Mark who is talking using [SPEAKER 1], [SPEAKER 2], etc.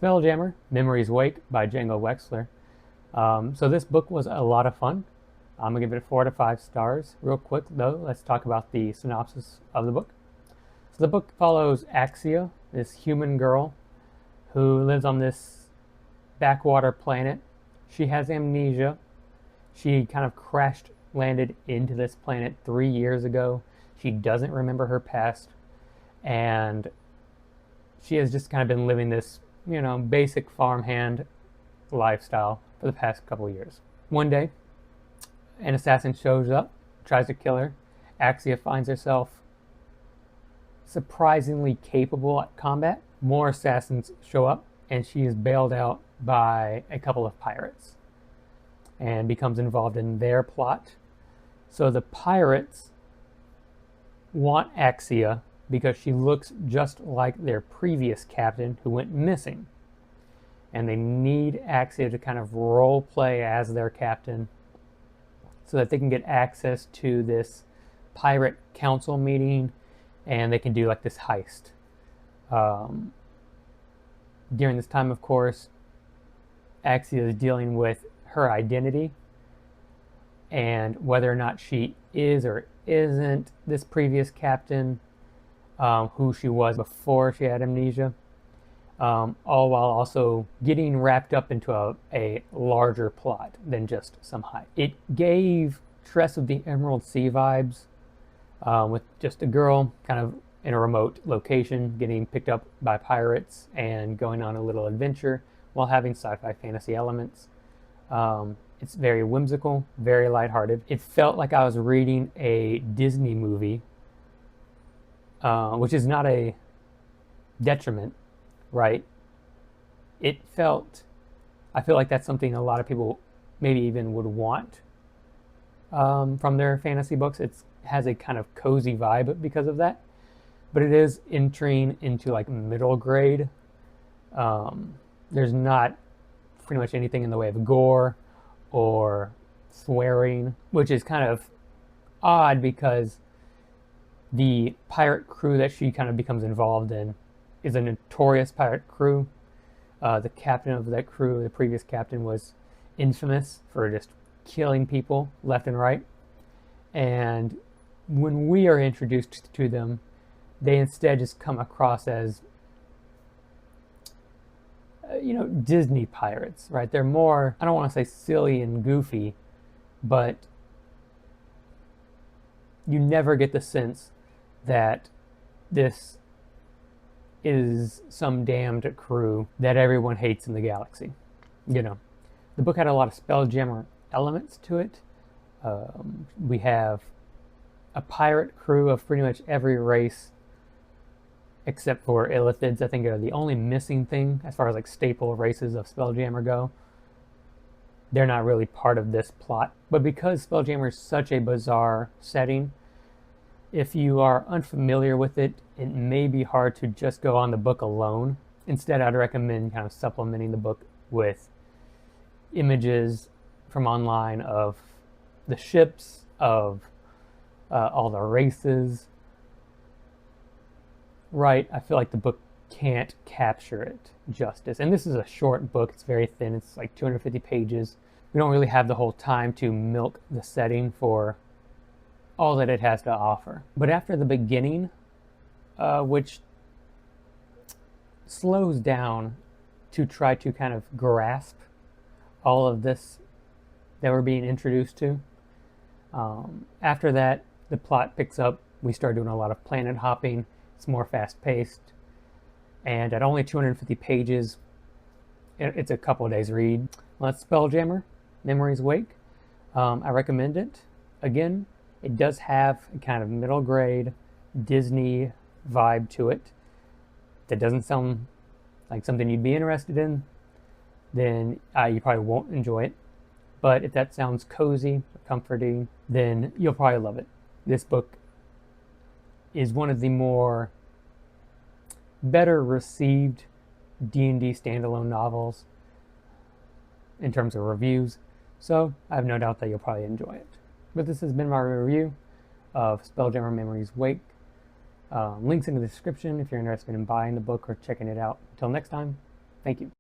[SPEAKER 1] Spelljammer, Memories Wake by Django Wexler. So this book was a lot of fun. I'm going to give it 4 to 5 stars. Real quick though, let's talk about the synopsis of the book. So the book follows Axia, this human girl who lives on this backwater planet. She has amnesia. She kind of landed into this planet 3 years ago. She doesn't remember her past, and she has just kind of been living this, basic farmhand lifestyle for the past couple of years. One day, an assassin shows up, tries to kill her. Axia finds herself surprisingly capable at combat. More assassins show up, and she is bailed out by a couple of pirates and becomes involved in their plot. So the pirates want Axia because she looks just like their previous captain who went missing. And they need Axia to kind of role play as their captain so that they can get access to this pirate council meeting and they can do like this heist. During this time, of course, Axia is dealing with her identity and whether or not she is or isn't this previous captain, who she was before she had amnesia, all while also getting wrapped up into a larger plot than just some heist. It gave Tress of the Emerald Sea vibes, with just a girl kind of in a remote location getting picked up by pirates and going on a little adventure while having sci-fi fantasy elements. It's very whimsical, very lighthearted. It felt like I was reading a Disney movie, which is not a detriment, right? I feel like that's something a lot of people maybe even would want from their fantasy books. It has a kind of cozy vibe because of that, but it is entering into like middle grade. There's not pretty much anything in the way of gore or swearing, which is kind of odd because the pirate crew that she kind of becomes involved in is a notorious pirate crew. The captain of that crew, the previous captain, was infamous for just killing people left and right. And when we are introduced to them, they instead just come across as, Disney pirates, right? They're more, I don't want to say silly and goofy, but you never get the sense that this is some damned crew that everyone hates in the galaxy. The book had a lot of Spelljammer elements to it. We have a pirate crew of pretty much every race except for Illithids. I think are the only missing thing as far as like staple races of Spelljammer go. They're not really part of this plot. But because Spelljammer is such a bizarre setting, if you are unfamiliar with it, it may be hard to just go on the book alone. Instead, I'd recommend kind of supplementing the book with images from online of the ships, of all the races. Right, I feel like the book can't capture it justice. And this is a short book. It's very thin. It's like 250 pages. We don't really have the whole time to milk the setting for all that it has to offer. But after the beginning, which slows down to try to kind of grasp all of this that we're being introduced to, after that, the plot picks up. We start doing a lot of planet hopping. It's more fast-paced. And at only 250 pages, it's a couple of days read. Well, that's Spelljammer, Memories Wake. I recommend it. Again, it does have a kind of middle grade Disney vibe to it that doesn't sound like something you'd be interested in, then you probably won't enjoy it. But if that sounds cozy, comforting, then you'll probably love it. This book is one of the more better received D&D standalone novels in terms of reviews, so I have no doubt that you'll probably enjoy it. But this has been my review of Spelljammer Memories Wake. Links in the description if you're interested in buying the book or checking it out. Until next time, Thank you.